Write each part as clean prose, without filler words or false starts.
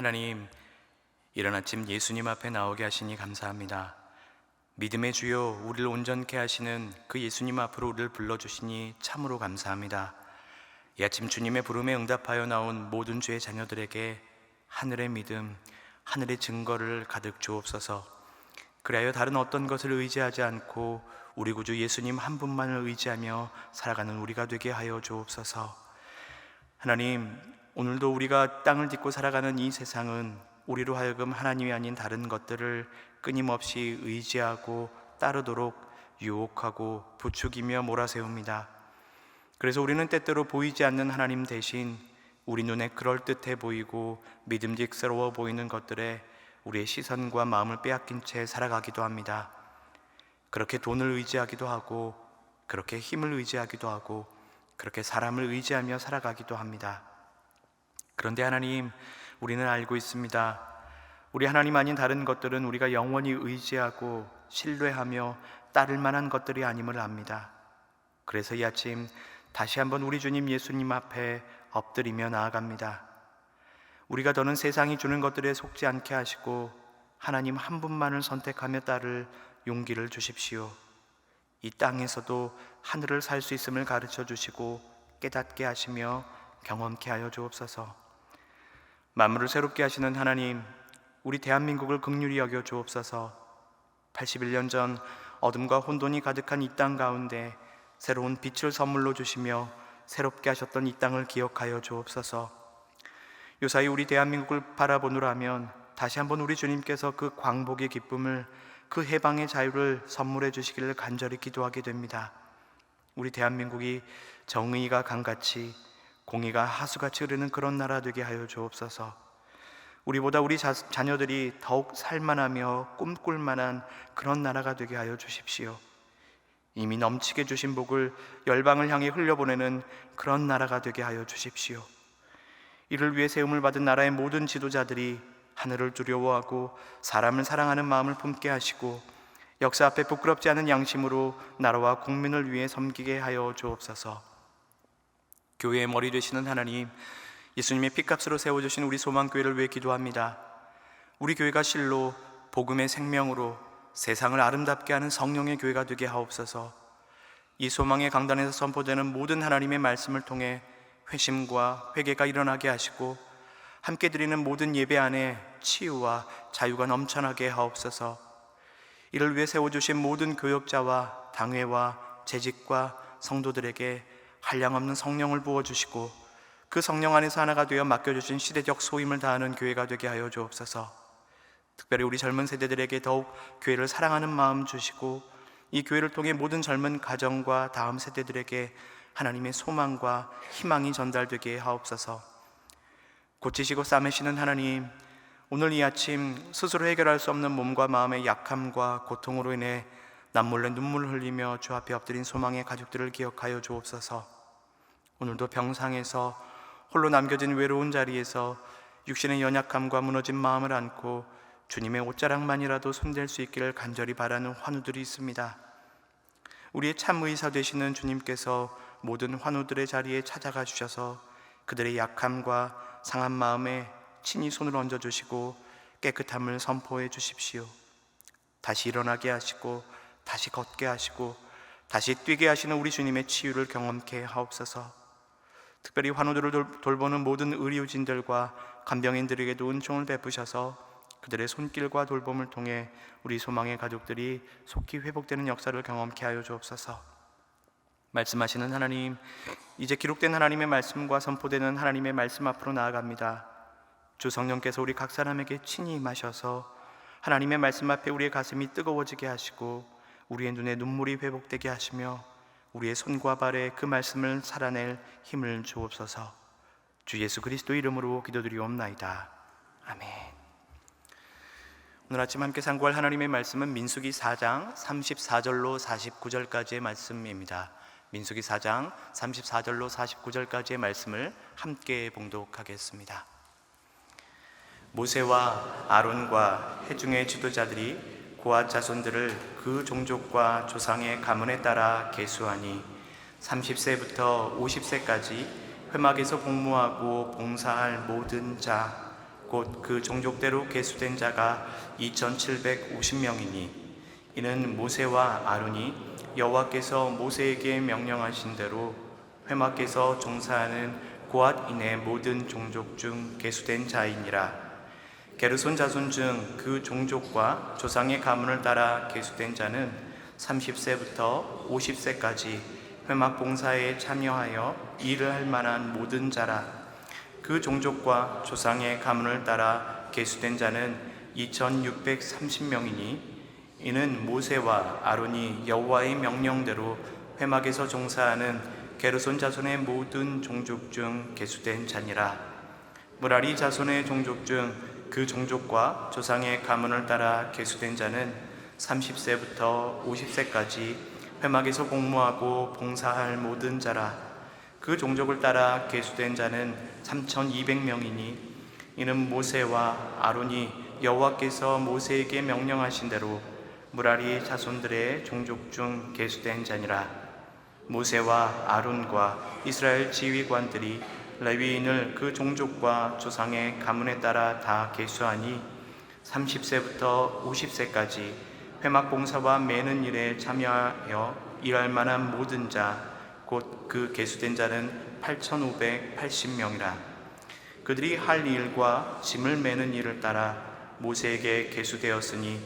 하나님, 이른 아침 예수님 앞에 나오게 하시니 감사합니다. 믿음의 주여, 우리를 온전케 하시는 그 예수님 앞으로 우리를 불러주시니 참으로 감사합니다. 이 아침 주님의 부름에 응답하여 나온 모든 주의 자녀들에게 하늘의 믿음, 하늘의 증거를 가득 주옵소서. 그리하여 다른 어떤 것을 의지하지 않고 우리 구주 예수님 한 분만을 의지하며 살아가는 우리가 되게 하여 주옵소서. 하나님, 오늘도 우리가 땅을 딛고 살아가는 이 세상은 우리로 하여금 하나님이 아닌 다른 것들을 끊임없이 의지하고 따르도록 유혹하고 부추기며 몰아세웁니다. 그래서 우리는 때때로 보이지 않는 하나님 대신 우리 눈에 그럴듯해 보이고 믿음직스러워 보이는 것들에 우리의 시선과 마음을 빼앗긴 채 살아가기도 합니다. 그렇게 돈을 의지하기도 하고, 그렇게 힘을 의지하기도 하고, 그렇게 사람을 의지하며 살아가기도 합니다. 그런데 하나님, 우리는 알고 있습니다. 우리 하나님 아닌 다른 것들은 우리가 영원히 의지하고 신뢰하며 따를 만한 것들이 아님을 압니다. 그래서 이 아침 다시 한번 우리 주님 예수님 앞에 엎드리며 나아갑니다. 우리가 더는 세상이 주는 것들에 속지 않게 하시고 하나님 한 분만을 선택하며 따를 용기를 주십시오. 이 땅에서도 하늘을 살 수 있음을 가르쳐 주시고 깨닫게 하시며 경험케 하여 주옵소서. 만물을 새롭게 하시는 하나님, 우리 대한민국을 긍휼히 여겨 주옵소서. 81년 전 어둠과 혼돈이 가득한 이 땅 가운데 새로운 빛을 선물로 주시며 새롭게 하셨던 이 땅을 기억하여 주옵소서. 요사이 우리 대한민국을 바라보노라면 다시 한번 우리 주님께서 그 광복의 기쁨을, 그 해방의 자유를 선물해 주시기를 간절히 기도하게 됩니다. 우리 대한민국이 정의가 강같이, 공의가 하수같이 흐르는 그런 나라 되게 하여 주옵소서. 우리보다 우리 자녀들이 더욱 살만하며 꿈꿀 만한 그런 나라가 되게 하여 주십시오. 이미 넘치게 주신 복을 열방을 향해 흘려보내는 그런 나라가 되게 하여 주십시오. 이를 위해 세움을 받은 나라의 모든 지도자들이 하늘을 두려워하고 사람을 사랑하는 마음을 품게 하시고 역사 앞에 부끄럽지 않은 양심으로 나라와 국민을 위해 섬기게 하여 주옵소서. 교회의 머리 되시는 하나님, 예수님의 피값으로 세워주신 우리 소망교회를 위해 기도합니다. 우리 교회가 실로 복음의 생명으로 세상을 아름답게 하는 성령의 교회가 되게 하옵소서. 이 소망의 강단에서 선포되는 모든 하나님의 말씀을 통해 회심과 회개가 일어나게 하시고 함께 드리는 모든 예배 안에 치유와 자유가 넘쳐나게 하옵소서. 이를 위해 세워주신 모든 교역자와 당회와 재직과 성도들에게 한량없는 성령을 부어주시고 그 성령 안에서 하나가 되어 맡겨주신 시대적 소임을 다하는 교회가 되게 하여 주옵소서. 특별히 우리 젊은 세대들에게 더욱 교회를 사랑하는 마음 주시고 이 교회를 통해 모든 젊은 가정과 다음 세대들에게 하나님의 소망과 희망이 전달되게 하옵소서. 고치시고 싸매시는 하나님, 오늘 이 아침 스스로 해결할 수 없는 몸과 마음의 약함과 고통으로 인해 남몰래 눈물을 흘리며 주 앞에 엎드린 소망의 가족들을 기억하여 주옵소서. 오늘도 병상에서 홀로 남겨진 외로운 자리에서 육신의 연약함과 무너진 마음을 안고 주님의 옷자락만이라도 손댈 수 있기를 간절히 바라는 환우들이 있습니다. 우리의 참 의사 되시는 주님께서 모든 환우들의 자리에 찾아가 주셔서 그들의 약함과 상한 마음에 친히 손을 얹어주시고 깨끗함을 선포해 주십시오. 다시 일어나게 하시고 다시 걷게 하시고 다시 뛰게 하시는 우리 주님의 치유를 경험케 하옵소서. 특별히 환우들을 돌보는 모든 의료진들과 간병인들에게도 은총을 베푸셔서 그들의 손길과 돌봄을 통해 우리 소망의 가족들이 속히 회복되는 역사를 경험케 하여 주옵소서. 말씀하시는 하나님, 이제 기록된 하나님의 말씀과 선포되는 하나님의 말씀 앞으로 나아갑니다. 주 성령께서 우리 각 사람에게 친히 임하셔서 하나님의 말씀 앞에 우리의 가슴이 뜨거워지게 하시고 우리의 눈에 눈물이 회복되게 하시며 우리의 손과 발에 그 말씀을 살아낼 힘을 주옵소서. 주 예수 그리스도 이름으로 기도드리옵나이다. 아멘. 오늘 아침 함께 상고할 하나님의 말씀은 민수기 4장 34절로 49절까지의 말씀입니다. 민수기 4장 34절로 49절까지의 말씀을 함께 봉독하겠습니다. 모세와 아론과 회중의 지도자들이 고앗 자손들을 그 종족과 조상의 가문에 따라 계수하니 30세부터 50세까지 회막에서 복무하고 봉사할 모든 자 곧 그 종족대로 계수된 자가 2750명이니 이는 모세와 아론이 여호와께서 모세에게 명령하신 대로 회막에서 종사하는 고앗인의 모든 종족 중 계수된 자이니라. 게르손 자손 중 그 종족과 조상의 가문을 따라 계수된 자는 30세부터 50세까지 회막 봉사에 참여하여 일을 할 만한 모든 자라. 그 종족과 조상의 가문을 따라 계수된 자는 2630명이니 이는 모세와 아론이 여호와의 명령대로 회막에서 종사하는 게르손 자손의 모든 종족 중 계수된 자니라. 무라리 자손의 종족 중 그 종족과 조상의 가문을 따라 계수된 자는 30세부터 50세까지 회막에서 공무하고 봉사할 모든 자라. 그 종족을 따라 계수된 자는 3200명이니 이는 모세와 아론이 여호와께서 모세에게 명령하신 대로 무라리 자손들의 종족 중 계수된 자니라. 모세와 아론과 이스라엘 지휘관들이 레위인을 그 종족과 조상의 가문에 따라 다 계수하니 30세부터 50세까지 회막 봉사와 매는 일에 참여하여 일할 만한 모든 자 곧 그 계수된 자는 8580명이라. 그들이 할 일과 짐을 매는 일을 따라 모세에게 계수되었으니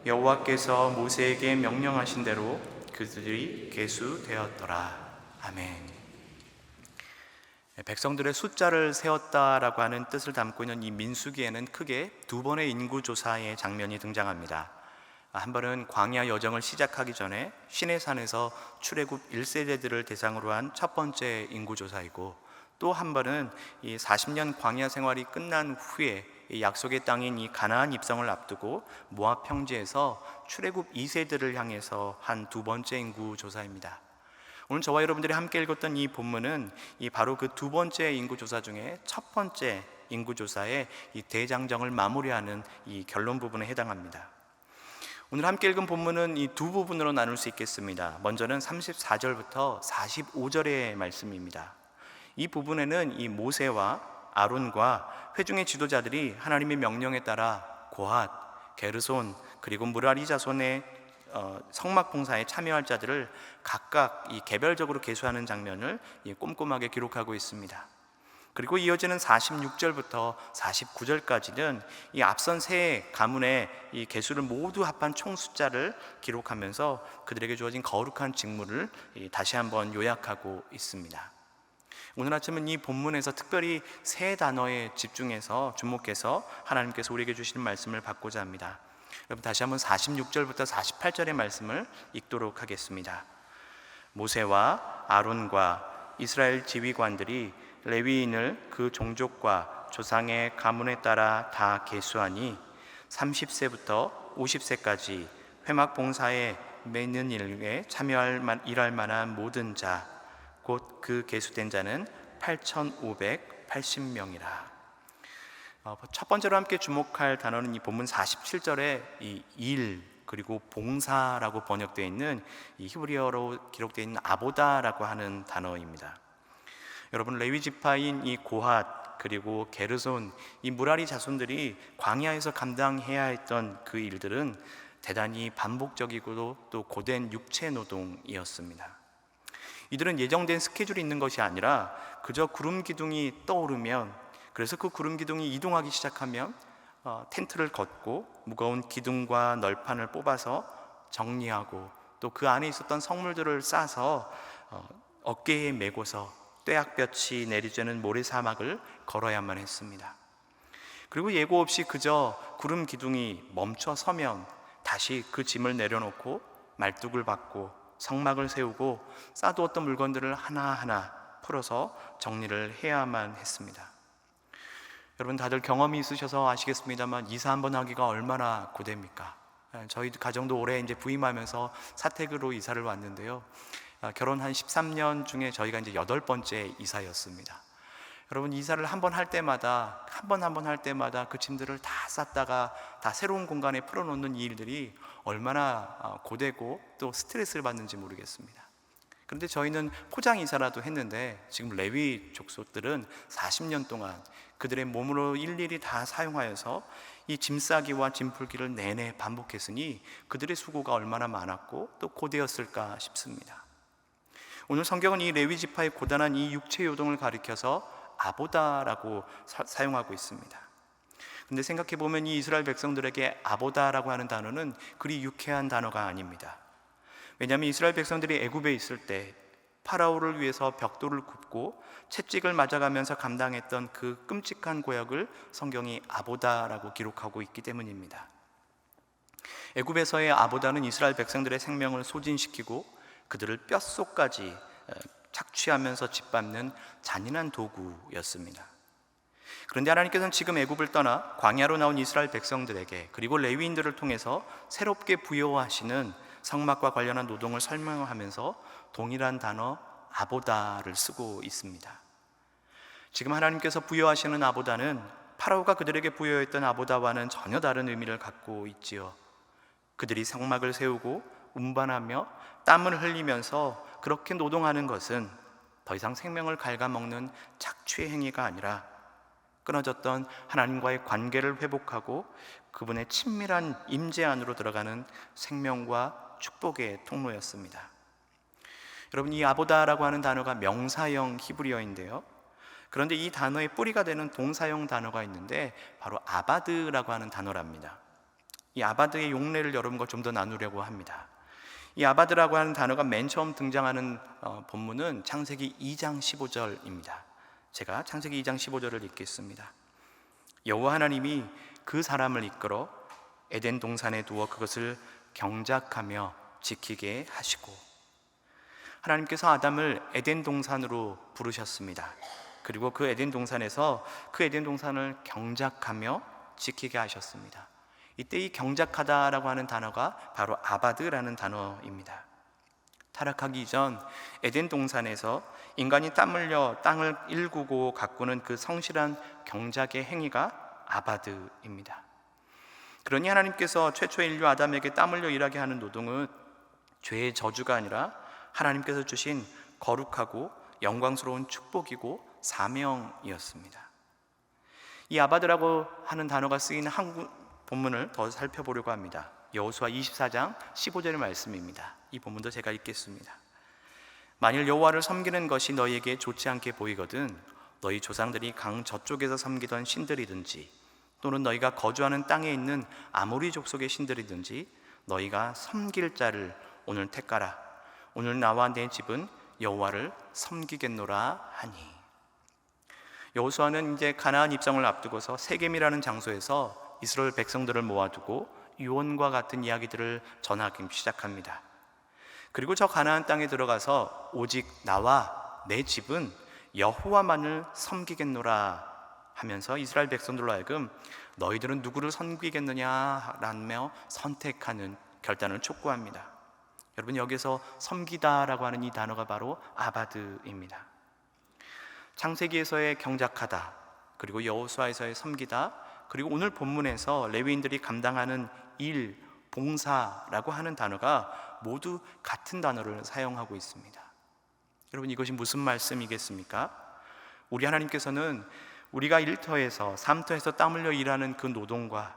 여호와께서 모세에게 명령하신 대로 그들이 계수되었더라. 아멘. 백성들의 숫자를 세었다라고 하는 뜻을 담고 있는 이 민수기에는 크게 두 번의 인구조사의 장면이 등장합니다. 한 번은 광야 여정을 시작하기 전에 시내산에서 출애굽 1세대들을 대상으로 한 첫 번째 인구조사이고, 또 한 번은 이 40년 광야 생활이 끝난 후에 이 약속의 땅인 이 가나안 입성을 앞두고 모압 평지에서 출애굽 2세들을 향해서 한 두 번째 인구조사입니다. 오늘 저와 여러분들이 함께 읽었던 이 본문은 바로 그 두 번째 인구조사 중에 첫 번째 인구조사의 이 대장정을 마무리하는 이 결론 부분에 해당합니다. 오늘 함께 읽은 본문은 이 두 부분으로 나눌 수 있겠습니다. 먼저는 34절부터 45절의 말씀입니다. 이 부분에는 이 모세와 아론과 회중의 지도자들이 하나님의 명령에 따라 고핫, 게르손 그리고 무라리 자손의 성막 봉사에 참여할 자들을 각각 이 개별적으로 계수하는 장면을 꼼꼼하게 기록하고 있습니다. 그리고 이어지는 46절부터 49절까지는 이 앞선 세 가문의 이 계수를 모두 합한 총 숫자를 기록하면서 그들에게 주어진 거룩한 직무를 다시 한번 요약하고 있습니다. 오늘 아침은 이 본문에서 특별히 세 단어에 집중해서 주목해서 하나님께서 우리에게 주시는 말씀을 받고자 합니다. 여러분, 다시 한번 46절부터 48절의 말씀을 읽도록 하겠습니다. 모세와 아론과 이스라엘 지휘관들이 레위인을 그 종족과 조상의 가문에 따라 다 계수하니 30세부터 50세까지 회막 봉사에 매는 일에 일할 만한 모든 자 곧 그 계수된 자는 8580명이라. 첫 번째로 함께 주목할 단어는 이 본문 47절에 이 일 그리고 봉사라고 번역되어 있는 이 히브리어로 기록되어 있는 아보다라고 하는 단어입니다. 여러분, 레위 지파인 이 고핫 그리고 게르손 이 무라리 자손들이 광야에서 감당해야 했던 그 일들은 대단히 반복적이고 또 고된 육체 노동이었습니다. 이들은 예정된 스케줄이 있는 것이 아니라 그저 구름 기둥이 떠오르면, 그래서 그 구름 기둥이 이동하기 시작하면 텐트를 걷고 무거운 기둥과 널판을 뽑아서 정리하고 또 그 안에 있었던 성물들을 싸서 어깨에 메고서 떼약볕이 내리쬐는 모래사막을 걸어야만 했습니다. 그리고 예고 없이 그저 구름 기둥이 멈춰 서면 다시 그 짐을 내려놓고 말뚝을 받고 성막을 세우고 싸두었던 물건들을 하나하나 풀어서 정리를 해야만 했습니다. 여러분, 다들 경험이 있으셔서 아시겠습니다만 이사 한번 하기가 얼마나 고됩니까? 저희 가정도 올해 이제 부임하면서 사택으로 이사를 왔는데요. 결혼 한 13년 중에 저희가 이제 8번째 이사였습니다. 여러분, 이사를 한 번 할 때마다 그 짐들을 다 쌌다가 다 새로운 공간에 풀어놓는 이 일들이 얼마나 고되고 또 스트레스를 받는지 모르겠습니다. 그런데 저희는 포장 이사라도 했는데 지금 레위 족속들은 40년 동안 그들의 몸으로 일일이 다 사용하여서 이 짐 싸기와 짐 풀기를 내내 반복했으니 그들의 수고가 얼마나 많았고 또 고되었을까 싶습니다. 오늘 성경은 이 레위 지파의 고단한 이 육체 요동을 가리켜서 아보다라고 사용하고 있습니다. 근데 생각해 보면 이 이스라엘 백성들에게 아보다라고 하는 단어는 그리 유쾌한 단어가 아닙니다. 왜냐하면 이스라엘 백성들이 애굽에 있을 때 파라오를 위해서 벽돌을 굽고 채찍을 맞아가면서 감당했던 그 끔찍한 고역을 성경이 아보다라고 기록하고 있기 때문입니다. 애굽에서의 아보다는 이스라엘 백성들의 생명을 소진시키고 그들을 뼛속까지 착취하면서 짓밟는 잔인한 도구였습니다. 그런데 하나님께서는 지금 애굽을 떠나 광야로 나온 이스라엘 백성들에게 그리고 레위인들을 통해서 새롭게 부여하시는 성막과 관련한 노동을 설명하면서 동일한 단어 아보다를 쓰고 있습니다. 지금 하나님께서 부여하시는 아보다는 파라오가 그들에게 부여했던 아보다와는 전혀 다른 의미를 갖고 있지요. 그들이 성막을 세우고 운반하며 땀을 흘리면서 그렇게 노동하는 것은 더 이상 생명을 갉아먹는 착취의 행위가 아니라 끊어졌던 하나님과의 관계를 회복하고 그분의 친밀한 임재 안으로 들어가는 생명과 축복의 통로였습니다. 여러분, 이 아보다라고 하는 단어가 명사형 히브리어인데요, 그런데 이 단어의 뿌리가 되는 동사형 단어가 있는데 바로 아바드라고 하는 단어랍니다. 이 아바드의 용례를 여러분과 좀 더 나누려고 합니다. 이 아바드라고 하는 단어가 맨 처음 등장하는 본문은 창세기 2장 15절입니다. 제가 창세기 2장 15절을 읽겠습니다. 여호와 하나님이 그 사람을 이끌어 에덴 동산에 두어 그것을 경작하며 지키게 하시고, 하나님께서 아담을 에덴 동산으로 부르셨습니다. 그리고 그 에덴 동산에서 그 에덴 동산을 경작하며 지키게 하셨습니다. 이때 이 경작하다라고 하는 단어가 바로 아바드라는 단어입니다. 타락하기 이전 에덴 동산에서 인간이 땀 흘려 땅을 일구고 가꾸는 그 성실한 경작의 행위가 아바드입니다. 그러니 하나님께서 최초의 인류 아담에게 땀 흘려 일하게 하는 노동은 죄의 저주가 아니라 하나님께서 주신 거룩하고 영광스러운 축복이고 사명이었습니다. 이 아바드라고 하는 단어가 쓰이는 한국 본문을 더 살펴보려고 합니다. 여호수아 24장 15절의 말씀입니다. 이 본문도 제가 읽겠습니다. 만일 여호와를 섬기는 것이 너희에게 좋지 않게 보이거든 너희 조상들이 강 저쪽에서 섬기던 신들이든지 또는 너희가 거주하는 땅에 있는 아모리 족속의 신들이든지 너희가 섬길 자를 오늘 택하라. 오늘 나와 내 집은 여호와를 섬기겠노라 하니. 여호수아는 이제 가나안 입성을 앞두고서 세겜이라는 장소에서 이스라엘 백성들을 모아두고 유언과 같은 이야기들을 전하기 시작합니다. 그리고 저 가나안 땅에 들어가서 오직 나와 내 집은 여호와만을 섬기겠노라 하면서 이스라엘 백성들로 하여금 너희들은 누구를 섬기겠느냐라며 선택하는 결단을 촉구합니다. 여러분, 여기서 섬기다라고 하는 이 단어가 바로 아바드입니다. 창세기에서의 경작하다, 그리고 여호수아에서의 섬기다, 그리고 오늘 본문에서 레위인들이 감당하는 일, 봉사라고 하는 단어가 모두 같은 단어를 사용하고 있습니다. 여러분, 이것이 무슨 말씀이겠습니까? 우리 하나님께서는 우리가 일터에서 삶터에서 땀 흘려 일하는 그 노동과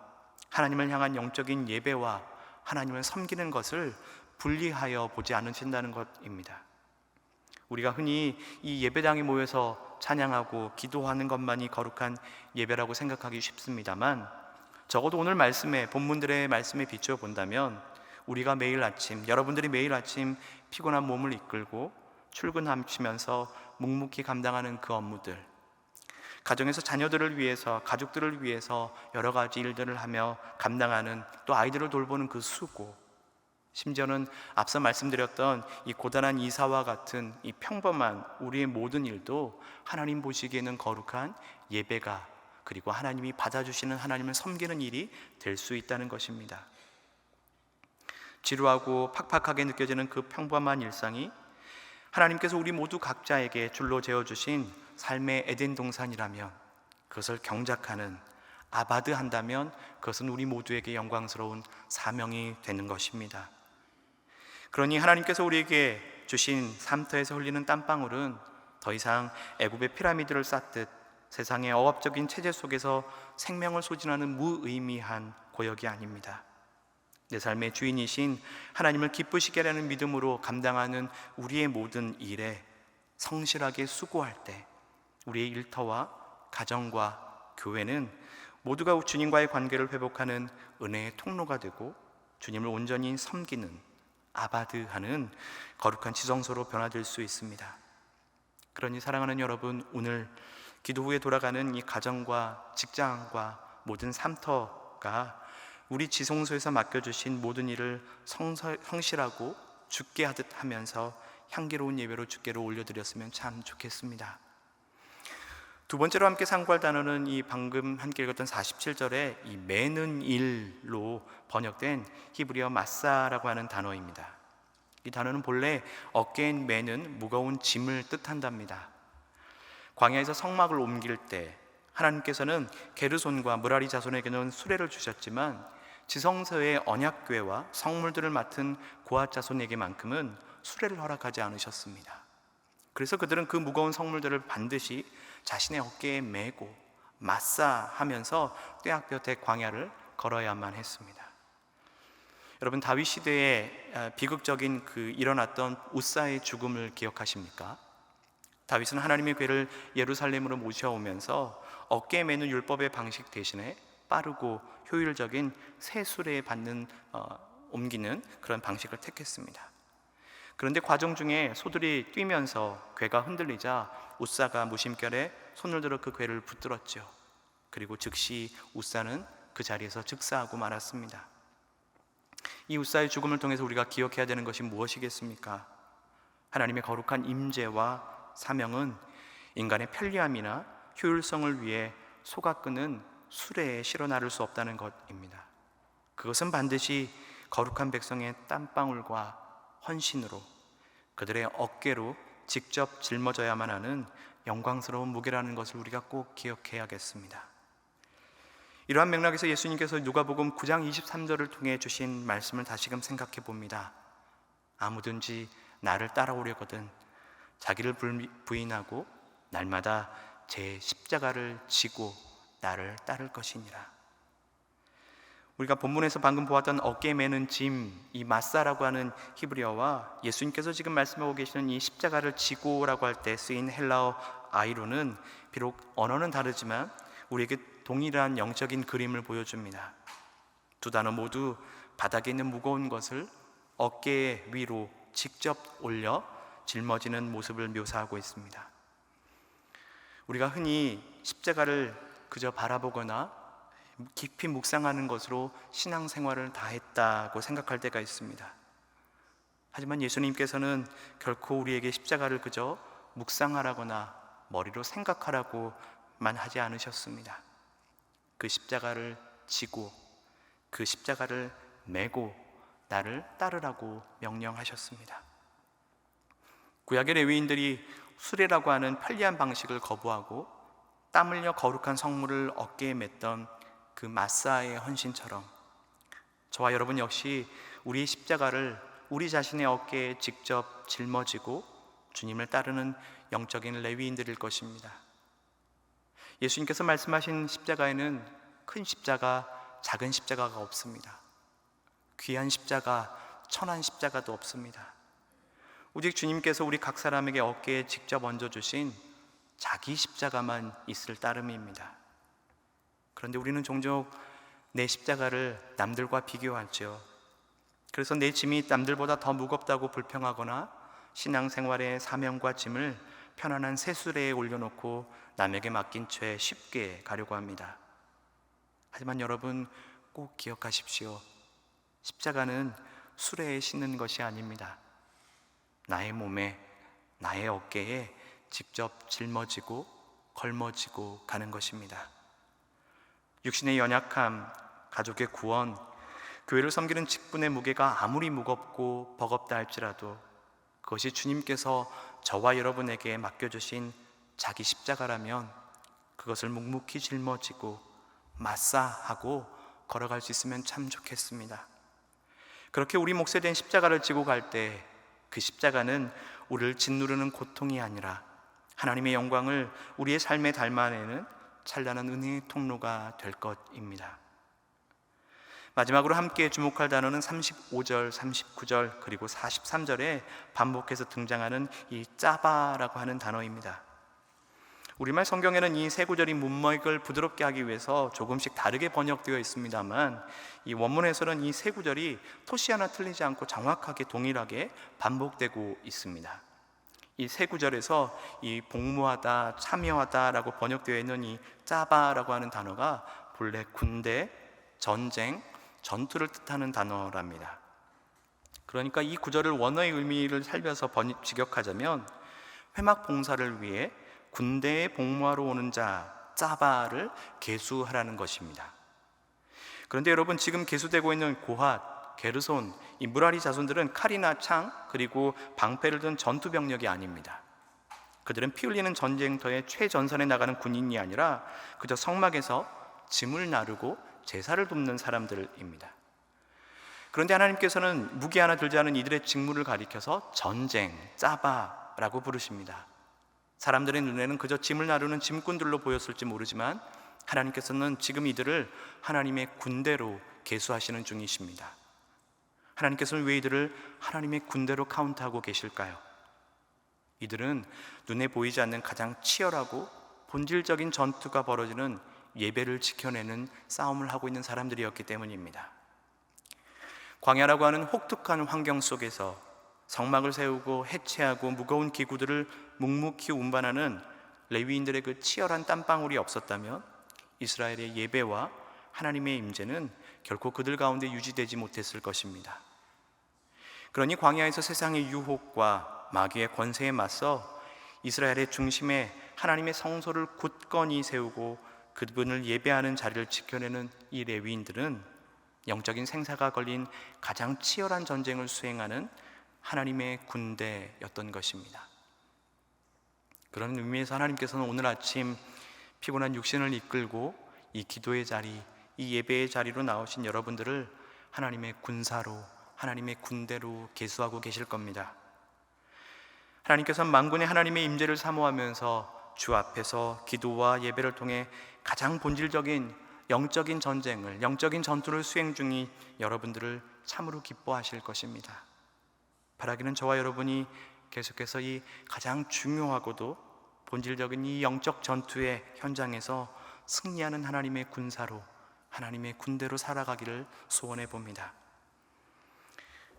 하나님을 향한 영적인 예배와 하나님을 섬기는 것을 분리하여 보지 않으신다는 것입니다. 우리가 흔히 이 예배당에 모여서 찬양하고 기도하는 것만이 거룩한 예배라고 생각하기 쉽습니다만, 적어도 오늘 말씀에, 본문들의 말씀에 비추어 본다면 우리가 매일 아침, 여러분들이 매일 아침 피곤한 몸을 이끌고 출근하시면서 묵묵히 감당하는 그 업무들, 가정에서 자녀들을 위해서, 가족들을 위해서 여러 가지 일들을 하며 감당하는, 또 아이들을 돌보는 그 수고, 심지어는 앞서 말씀드렸던 이 고단한 이사와 같은 이 평범한 우리의 모든 일도 하나님 보시기에는 거룩한 예배가, 그리고 하나님이 받아주시는 하나님을 섬기는 일이 될 수 있다는 것입니다. 지루하고 팍팍하게 느껴지는 그 평범한 일상이 하나님께서 우리 모두 각자에게 줄로 재어주신 삶의 에덴 동산이라면, 그것을 경작하는 아바드 한다면 그것은 우리 모두에게 영광스러운 사명이 되는 것입니다. 그러니 하나님께서 우리에게 주신 삼터에서 흘리는 땀방울은 더 이상 애굽의 피라미드를 쌓듯 세상의 억압적인 체제 속에서 생명을 소진하는 무의미한 고역이 아닙니다. 내 삶의 주인이신 하나님을 기쁘시게 하는 믿음으로 감당하는 우리의 모든 일에 성실하게 수고할 때 우리의 일터와 가정과 교회는 모두가 주님과의 관계를 회복하는 은혜의 통로가 되고 주님을 온전히 섬기는 아바드하는 거룩한 지성소로 변화될 수 있습니다. 그러니 사랑하는 여러분, 오늘 기도 후에 돌아가는 이 가정과 직장과 모든 삼터가 우리 지성소에서 맡겨주신 모든 일을 성실하고 주께 하듯 하면서 향기로운 예배로 주께로 올려드렸으면 참 좋겠습니다. 두 번째로 함께 상고할 단어는 이 방금 함께 읽었던 47절에 이 매는 일로 번역된 히브리어 마사라고 하는 단어입니다. 이 단어는 본래 어깨에 매는 무거운 짐을 뜻한답니다. 광야에서 성막을 옮길 때 하나님께서는 게르손과 므라리 자손에게는 수레를 주셨지만 지성소의 언약궤와 성물들을 맡은 고앗 자손에게만큼은 수레를 허락하지 않으셨습니다. 그래서 그들은 그 무거운 성물들을 반드시 자신의 어깨에 메고 마사하면서 떼약볕에 광야를 걸어야만 했습니다. 여러분, 다윗 시대에 비극적인 일어났던 우사의 죽음을 기억하십니까? 다윗은 하나님의 궤를 예루살렘으로 모셔오면서 어깨에 매는 율법의 방식 대신에 빠르고 효율적인 새 수레에 옮기는 그런 방식을 택했습니다. 그런데 과정 중에 소들이 뛰면서 궤가 흔들리자 우사가 무심결에 손을 들어 그 궤를 붙들었죠. 그리고 즉시 우사는 그 자리에서 즉사하고 말았습니다. 이 우사의 죽음을 통해서 우리가 기억해야 되는 것이 무엇이겠습니까? 하나님의 거룩한 임재와 사명은 인간의 편리함이나 효율성을 위해 소가 끄는 수레에 실어 나를 수 없다는 것입니다. 그것은 반드시 거룩한 백성의 땀방울과 헌신으로 그들의 어깨로 직접 짊어져야만 하는 영광스러운 무게라는 것을 우리가 꼭 기억해야겠습니다. 이러한 맥락에서 예수님께서 누가복음 9장 23절을 통해 주신 말씀을 다시금 생각해 봅니다. 아무든지 나를 따라오려거든 자기를 부인하고 날마다 제 십자가를 지고 나를 따를 것이니라. 우리가 본문에서 방금 보았던 어깨에 매는 짐, 이 마사라고 하는 히브리어와 예수님께서 지금 말씀하고 계시는 이 십자가를 지고라고 할 때 쓰인 헬라어 아이로는 비록 언어는 다르지만 우리에게 동일한 영적인 그림을 보여줍니다. 두 단어 모두 바닥에 있는 무거운 것을 어깨 위로 직접 올려 짊어지는 모습을 묘사하고 있습니다. 우리가 흔히 십자가를 그저 바라보거나 깊이 묵상하는 것으로 신앙생활을 다 했다고 생각할 때가 있습니다. 하지만 예수님께서는 결코 우리에게 십자가를 그저 묵상하라거나 머리로 생각하라고만 하지 않으셨습니다. 그 십자가를 지고 그 십자가를 메고 나를 따르라고 명령하셨습니다. 구약의 레위인들이 수레라고 하는 편리한 방식을 거부하고 땀 흘려 거룩한 성물을 어깨에 맸던 그 마사의 헌신처럼 저와 여러분 역시 우리의 십자가를 우리 자신의 어깨에 직접 짊어지고 주님을 따르는 영적인 레위인들일 것입니다. 예수님께서 말씀하신 십자가에는 큰 십자가, 작은 십자가가 없습니다. 귀한 십자가, 천한 십자가도 없습니다. 오직 주님께서 우리 각 사람에게 어깨에 직접 얹어주신 자기 십자가만 있을 따름입니다. 그런데 우리는 종종 내 십자가를 남들과 비교하죠. 그래서 내 짐이 남들보다 더 무겁다고 불평하거나 신앙생활의 사명과 짐을 편안한 새수레에 올려놓고 남에게 맡긴 채 쉽게 가려고 합니다. 하지만 여러분 꼭 기억하십시오. 십자가는 수레에 싣는 것이 아닙니다. 나의 몸에, 나의 어깨에 직접 짊어지고 걸머지고 가는 것입니다. 육신의 연약함, 가족의 구원, 교회를 섬기는 직분의 무게가 아무리 무겁고 버겁다 할지라도 그것이 주님께서 저와 여러분에게 맡겨주신 자기 십자가라면 그것을 묵묵히 짊어지고 마사하고 걸어갈 수 있으면 참 좋겠습니다. 그렇게 우리 몫에 된 십자가를 지고 갈 때 그 십자가는 우리를 짓누르는 고통이 아니라 하나님의 영광을 우리의 삶에 담아내는 찬란한 은혜의 통로가 될 것입니다. 마지막으로 함께 주목할 단어는 35절, 39절 그리고 43절에 반복해서 등장하는 이 짜바라고 하는 단어입니다. 우리말 성경에는 이 세 구절이 문맥을 부드럽게 하기 위해서 조금씩 다르게 번역되어 있습니다만, 이 원문에서는 이 세 구절이 토시 하나 틀리지 않고 정확하게 동일하게 반복되고 있습니다. 이 세 구절에서 이 복무하다, 참여하다라고 번역되어 있는 이 짜바라고 하는 단어가 본래 군대, 전쟁, 전투를 뜻하는 단어랍니다. 그러니까 이 구절을 원어의 의미를 살려서 직역하자면 회막 봉사를 위해 군대에 복무하러 오는 자 짜바를 계수하라는 것입니다. 그런데 여러분, 지금 계수되고 있는 고핫, 게르손, 이 무라리 자손들은 칼이나 창 그리고 방패를 든 전투병력이 아닙니다. 그들은 피 흘리는 전쟁터의 최전선에 나가는 군인이 아니라 그저 성막에서 짐을 나르고 제사를 돕는 사람들입니다. 그런데 하나님께서는 무기 하나 들지 않은 이들의 직무를 가리켜서 전쟁, 짜바라고 부르십니다. 사람들의 눈에는 그저 짐을 나르는 짐꾼들로 보였을지 모르지만 하나님께서는 지금 이들을 하나님의 군대로 계수하시는 중이십니다. 하나님께서는 왜 이들을 하나님의 군대로 카운트하고 계실까요? 이들은 눈에 보이지 않는 가장 치열하고 본질적인 전투가 벌어지는 예배를 지켜내는 싸움을 하고 있는 사람들이었기 때문입니다. 광야라고 하는 혹독한 환경 속에서 성막을 세우고 해체하고 무거운 기구들을 묵묵히 운반하는 레위인들의 그 치열한 땀방울이 없었다면 이스라엘의 예배와 하나님의 임재는 결코 그들 가운데 유지되지 못했을 것입니다. 그러니 광야에서 세상의 유혹과 마귀의 권세에 맞서 이스라엘의 중심에 하나님의 성소를 굳건히 세우고 그분을 예배하는 자리를 지켜내는 이 레위인들은 영적인 생사가 걸린 가장 치열한 전쟁을 수행하는 하나님의 군대였던 것입니다. 그런 의미에서 하나님께서는 오늘 아침 피곤한 육신을 이끌고 이 기도의 자리, 이 예배의 자리로 나오신 여러분들을 하나님의 군사로, 하나님의 군대로 계수하고 계실 겁니다. 하나님께서는 만군의 하나님의 임재를 사모하면서 주 앞에서 기도와 예배를 통해 가장 본질적인 영적인 전쟁을, 영적인 전투를 수행 중인 여러분들을 참으로 기뻐하실 것입니다. 바라기는 저와 여러분이 계속해서 이 가장 중요하고도 본질적인 이 영적 전투의 현장에서 승리하는 하나님의 군사로, 하나님의 군대로 살아가기를 소원해 봅니다.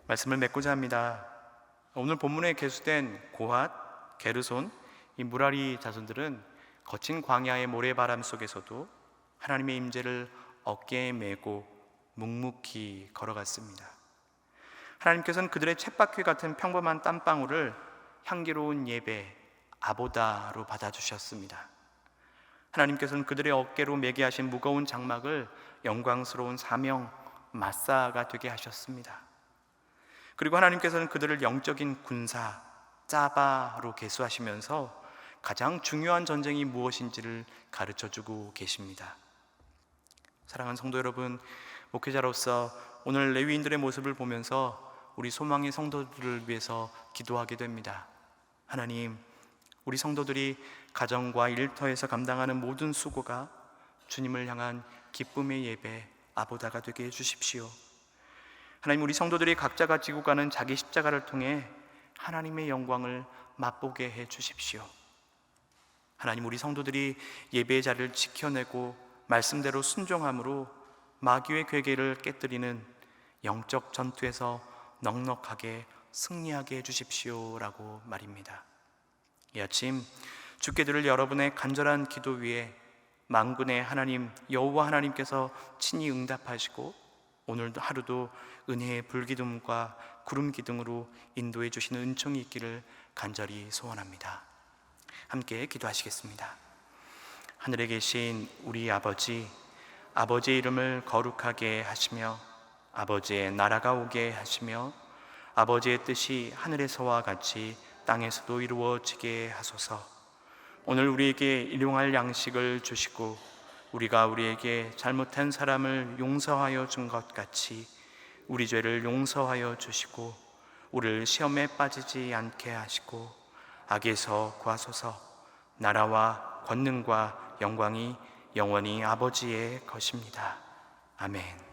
말씀을 맺고자 합니다. 오늘 본문에 계수된 고핫, 게르손, 이 무라리 자손들은 거친 광야의 모래바람 속에서도 하나님의 임재를 어깨에 메고 묵묵히 걸어갔습니다. 하나님께서는 그들의 쳇바퀴 같은 평범한 땀방울을 향기로운 예배, 아보다로 받아주셨습니다. 하나님께서는 그들의 어깨로 매게 하신 무거운 장막을 영광스러운 사명, 마사가 되게 하셨습니다. 그리고 하나님께서는 그들을 영적인 군사, 짜바로 계수하시면서 가장 중요한 전쟁이 무엇인지를 가르쳐주고 계십니다. 사랑하는 성도 여러분, 목회자로서 오늘 레위인들의 모습을 보면서 우리 소망의 성도들을 위해서 기도하게 됩니다. 하나님, 우리 성도들이 가정과 일터에서 감당하는 모든 수고가 주님을 향한 기쁨의 예배, 아보다가 되게 해주십시오. 하나님, 우리 성도들이 각자가 지고 가는 자기 십자가를 통해 하나님의 영광을 맛보게 해주십시오. 하나님, 우리 성도들이 예배의 자리를 지켜내고 말씀대로 순종함으로 마귀의 괴계를 깨뜨리는 영적 전투에서 넉넉하게 승리하게 해주십시오 라고 말입니다. 이 아침 주께 들을 여러분의 간절한 기도 위에 만군의 하나님 여호와 하나님께서 친히 응답하시고 오늘 하루도 은혜의 불기둥과 구름 기둥으로 인도해 주시는 은총이 있기를 간절히 소원합니다. 함께 기도하시겠습니다. 하늘에 계신 우리 아버지, 아버지의 이름을 거룩하게 하시며 아버지의 나라가 오게 하시며 아버지의 뜻이 하늘에서와 같이 땅에서도 이루어지게 하소서. 오늘 우리에게 일용할 양식을 주시고 우리가 우리에게 잘못한 사람을 용서하여 준 것 같이 우리 죄를 용서하여 주시고 우리를 시험에 빠지지 않게 하시고 악에서 구하소서. 나라와 권능과 영광이 영원히 아버지의 것입니다. 아멘.